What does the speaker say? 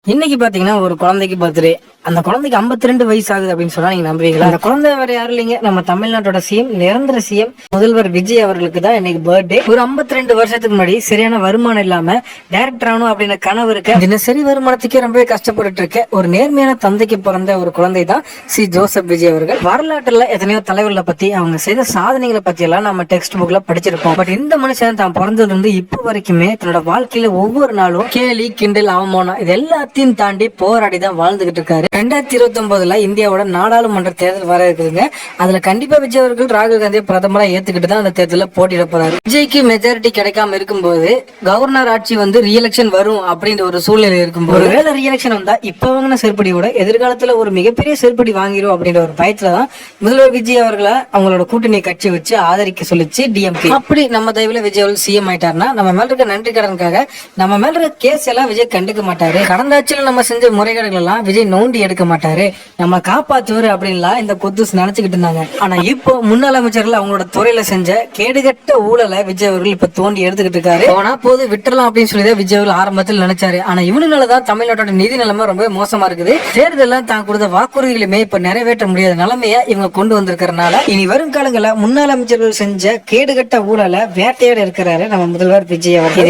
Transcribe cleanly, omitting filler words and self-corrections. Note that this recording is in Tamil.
இன்னைக்கு பாத்தீங்கன்னா ஒரு குழந்தைக்கு பர்த்டே. அந்த குழந்தைக்கு 52 வயசு ஆகுது அப்படின்னு சொன்னா நீங்க நம்புவீங்களா? அந்த குழந்தை வேற யாரும் இல்லைங்க, நம்ம தமிழ்நாட்டோட சிஎம், நிரந்தர சிஎம் முதல்வர் விஜய் அவர்களுக்கு தான் இன்னைக்கு பர்த்டே. ஒரு 52 வருஷத்துக்கு முன்னாடி சரியான வருமானம் இல்லாம டைரக்டர் ஆகணும் அப்படின்னு கனவு இருக்க, தினசரி வருமானத்துக்கே ரொம்பவே கஷ்டப்பட்டு இருக்க ஒரு நேர்மையான தந்தைக்கு பிறந்த ஒரு குழந்தை தான் சி ஜோசப் விஜய் அவர்கள். வரலாற்றுல எத்தனையோ தலைவர்களை பத்தி, அவங்க செய்த சாதனைகளை பத்தி எல்லாம் நம்ம டெக்ஸ்ட் புக்ல படிச்சிருப்போம். பட் இந்த மனுஷன் தான் பிறந்ததுல இருந்து இப்ப வரைக்குமே தன்னோட வாழ்க்கையில ஒவ்வொரு நாளும் கேலி, கிண்டல், அவமானம் இது எல்லாத்தையும் தாண்டி போராடி தான் வாழ்ந்துகிட்டு இருக்காரு. 2029 இந்தியாவோட நாடாளுமன்ற தேர்தல் வர இருக்குதுங்க. அதுல கண்டிப்பா விஜய் அவர்கள் ராகுல் காந்தியை பிரதமரா ஏத்துக்கிட்டு தான் அந்த தேர்தலில் போட்டியிட போறாரு. விஜய்க்கு மெஜாரிட்டி கிடைக்காம இருக்கும்போது கவர்னர் ஆட்சி ரீஎலெக்ஷன் வரும் அப்படின்ற ஒரு சூழ்நிலை இருக்கும்போது, ஒருவேளை ரீஎலெக்ஷன் வந்தா இப்ப வாங்கின செருப்படியோட எதிர்காலத்துல ஒரு மிகப்பெரிய செருப்படி வாங்கிரும் அப்படின்ற ஒரு பயத்துலதான் முதல்வர் விஜய் அவர்களை அவங்களோட கூட்டணி கட்சி வச்சு ஆதரிக்க சொல்லிச்சு டிஎம்கே. அப்படி நம்ம தயவுல விஜய் அவர்கள் சிஎம் ஆயிட்டாருன்னா நம்ம மேல இருக்க நன்றி கடனுக்காக நம்ம மேல இருக்க கேஸ் எல்லாம் விஜய் கண்டுக்க மாட்டாரு. கடந்த ஆட்சியில நம்ம செஞ்ச முறைகேடுகள் எல்லாம் விஜய் நோண்டி எடுக்க மாட்டாரு, நம்ம காப்பாத்துவாரு அப்படின்லாம் இந்த கொத்துஸ் நினைச்சுக்கிட்டு இருந்தாங்க. ஆனா இப்போ முன்னாள் அமைச்சர்கள் அவங்களோட துறையில செஞ்ச கேடுகட்ட ஊழலை விஜய் அவர்கள் இப்ப தோண்டி எடுத்துக்கிட்டு இருக்காரு. போனா போது விட்டுறலாம் அப்படின்னு சொல்லி விஜய் அவர்கள் ஆரம்பத்தில் நினைச்சாரு. ஆனா இவனுனாலதான் தமிழ்நாட்டோட நிதி நிலைமை ரொம்ப மோசமா இருக்குது. தேர்தல் தான் கொடுத்த வாக்குறுதிகளுமே இப்ப நிறைவேற்ற முடியாத நிலைமைய இவங்க கொண்டு வந்திருக்கிறதுனால இனி வரும் காலங்களில் முன்னாள் அமைச்சர்கள் செஞ்ச கேடுகட்ட ஊழலை வேட்டையாட இருக்கிறாரு நம்ம முதல்வர் விஜய் அவர்கள்.